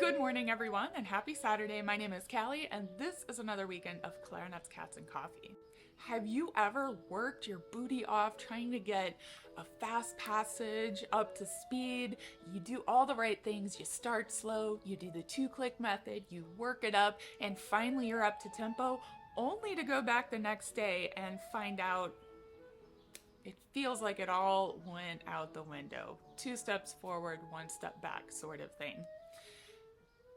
Good morning, everyone, and happy Saturday. My name is Callie, and this is another weekend of Clarinets, Cats, and Coffee. Have you ever worked your booty off trying to get a fast passage up to speed? You do all the right things, you start slow, you do the two-click method, you work it up, and finally you're up to tempo, only to go back the next day and find out it feels like it all went out the window. 2 steps forward, 1 step back sort of thing.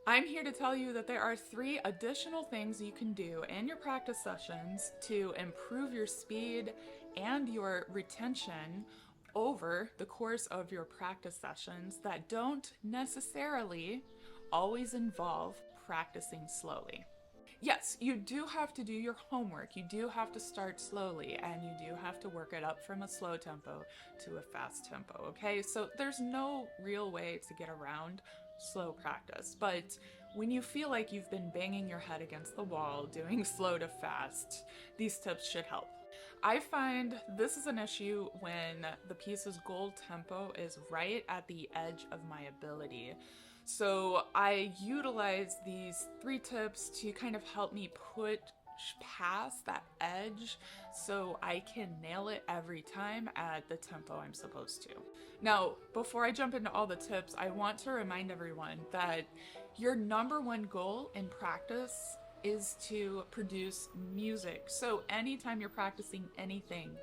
I'm here to tell you that there are 3 additional things you can do in your practice sessions to improve your speed and your retention over the course of your practice sessions that don't necessarily always involve practicing slowly. Yes, you do have to do your homework. You do have to start slowly, and you do have to work it up from a slow tempo to a fast tempo, okay? So there's no real way to get around slow practice, but when you feel like you've been banging your head against the wall doing slow to fast, these tips should help. I find this is an issue when the piece's goal tempo is right at the edge of my ability. So I utilize these 3 tips to kind of help me push past that edge so I can nail it every time at the tempo I'm supposed to. Now, before I jump into all the tips, I want to remind everyone that your #1 goal in practice is to produce music. So anytime you're practicing anything,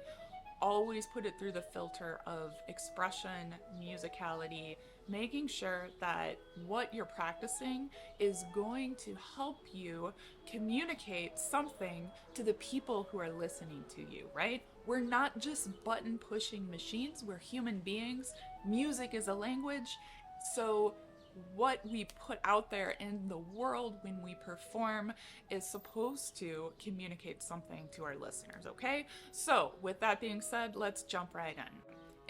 always put it through the filter of expression, musicality, making sure that what you're practicing is going to help you communicate something to the people who are listening to you, right? We're not just button pushing machines, we're human beings. Music is a language, so what we put out there in the world when we perform is supposed to communicate something to our listeners, okay? So with that being said, let's jump right in.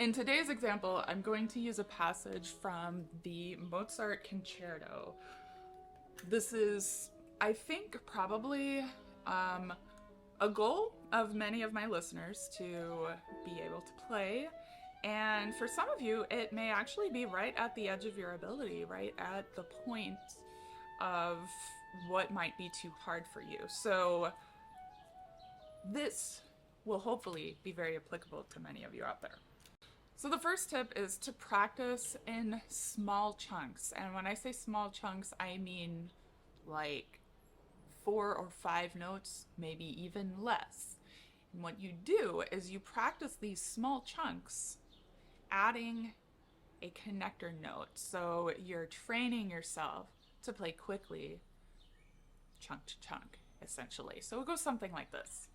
In today's example, I'm going to use a passage from the Mozart Concerto. This is, I think, probably a goal of many of my listeners to be able to play. And for some of you, it may actually be right at the edge of your ability, right at the point of what might be too hard for you. So this will hopefully be very applicable to many of you out there. So the first tip is to practice in small chunks. And when I say small chunks, I mean like 4 or 5 notes, maybe even less. And what you do is you practice these small chunks adding a connector note. So you're training yourself to play quickly, chunk to chunk, essentially. So it goes something like this.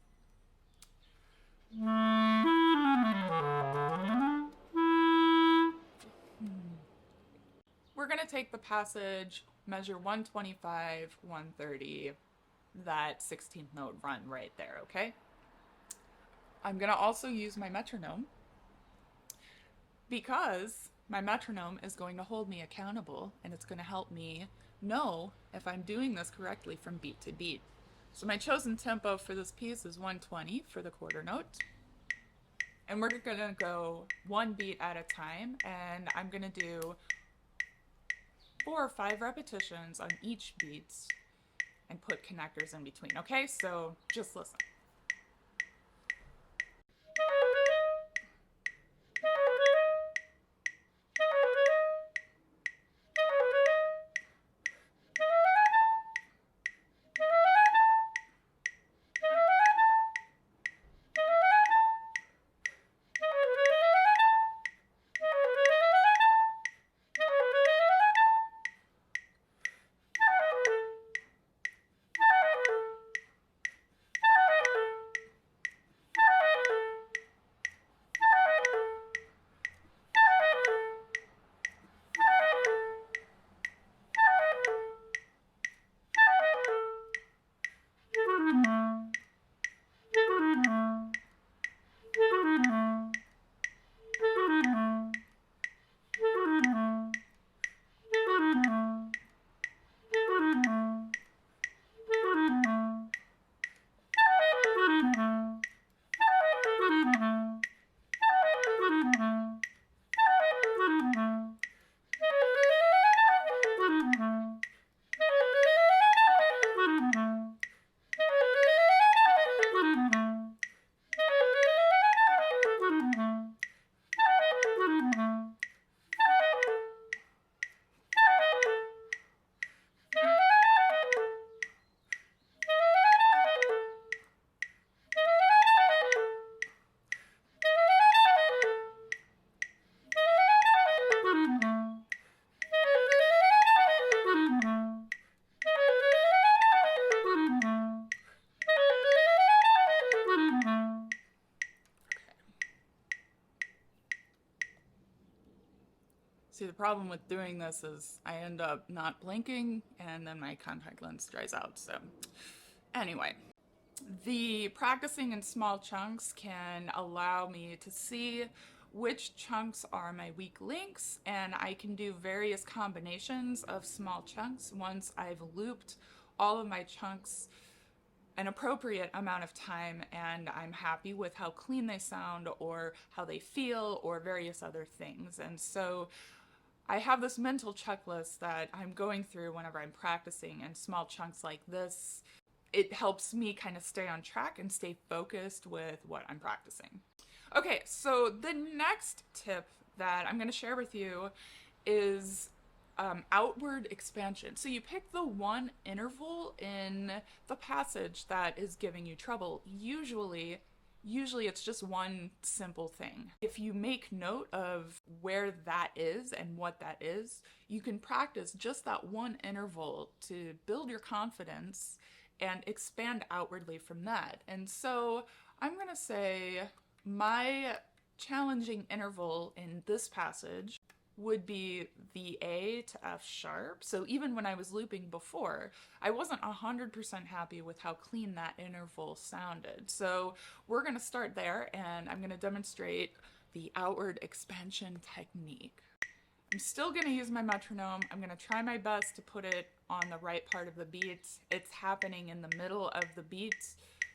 We're going to take the passage, measure 125, 130, that 16th note run right there, okay? I'm going to also use my metronome because my metronome is going to hold me accountable and it's going to help me know if I'm doing this correctly from beat to beat. So my chosen tempo for this piece is 120 for the quarter note. And we're going to go 1 beat at a time, and I'm going to do 4 or 5 repetitions on each beat and put connectors in between. Okay, so just listen. See, the problem with doing this is I end up not blinking and then my contact lens dries out. So anyway, the practicing in small chunks can allow me to see which chunks are my weak links, and I can do various combinations of small chunks once I've looped all of my chunks an appropriate amount of time and I'm happy with how clean they sound or how they feel or various other things. And so I have this mental checklist that I'm going through whenever I'm practicing in small chunks like this. It helps me kind of stay on track and stay focused with what I'm practicing. Okay, so the next tip that I'm going to share with you is outward expansion. So you pick the one interval in the passage that is giving you trouble. Usually it's just one simple thing. If you make note of where that is and what that is, you can practice just that one interval to build your confidence and expand outwardly from that. And so I'm going to say my challenging interval in this passage would be the A to F sharp. So even when I was looping before, I wasn't 100% happy with how clean that interval sounded. So we're going to start there and I'm going to demonstrate the outward expansion technique. I'm still going to use my metronome. I'm going to try my best to put it on the right part of the beat. It's happening in the middle of the beat,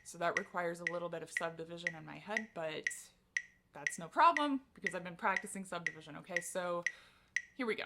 so that requires a little bit of subdivision in my head, but that's no problem because I've been practicing subdivision. Okay, so here we go.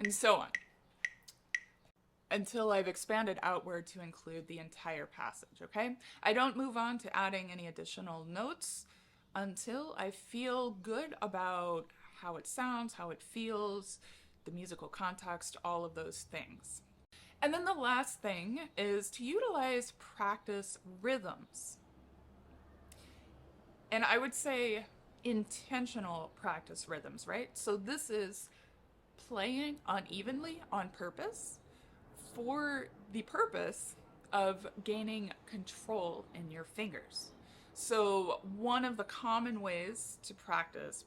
And so on, until I've expanded outward to include the entire passage, okay? I don't move on to adding any additional notes until I feel good about how it sounds, how it feels, the musical context, all of those things. And then the last thing is to utilize practice rhythms. And I would say intentional practice rhythms, right? So this is playing unevenly on purpose for the purpose of gaining control in your fingers. So one of the common ways to practice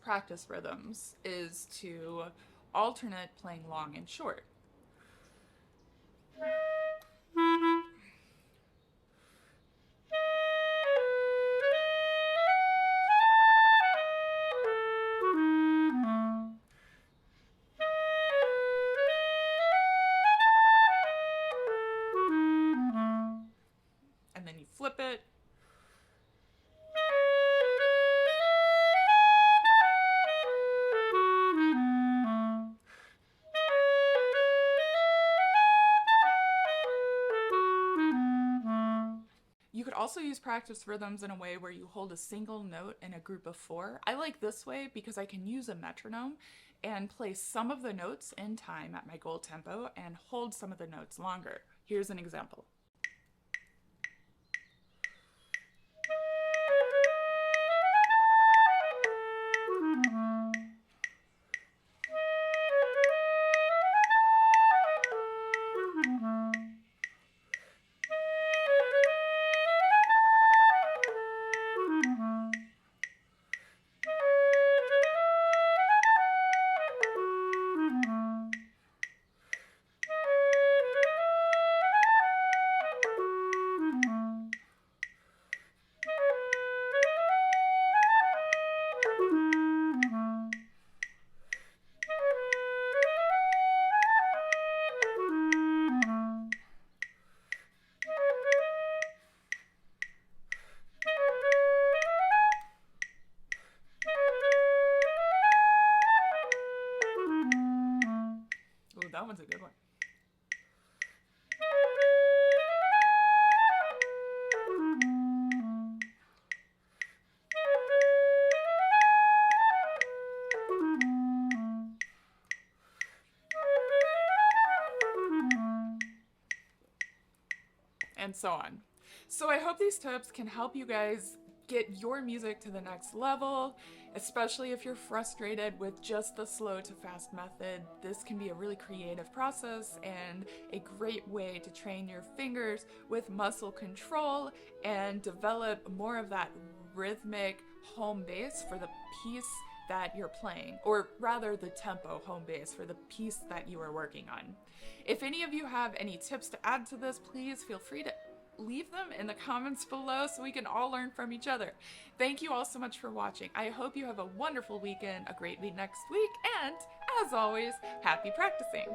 rhythms is to alternate playing long and short. And then you flip it. You could also use practice rhythms in a way where you hold a single note in a group of four. I like this way because I can use a metronome and play some of the notes in time at my goal tempo and hold some of the notes longer. Here's an example. that one's a good one. And so on. So I hope these tips can help you guys get your music to the next level, especially if you're frustrated with just the slow to fast method. This can be a really creative process and a great way to train your fingers with muscle control and develop more of that rhythmic home bass for the piece that you're playing, or rather the tempo home bass for the piece that you are working on. If any of you have any tips to add to this, please feel free to leave them in the comments below so we can all learn from each other. Thank you all so much for watching. I hope you have a wonderful weekend, a great week next week, and as always, happy practicing.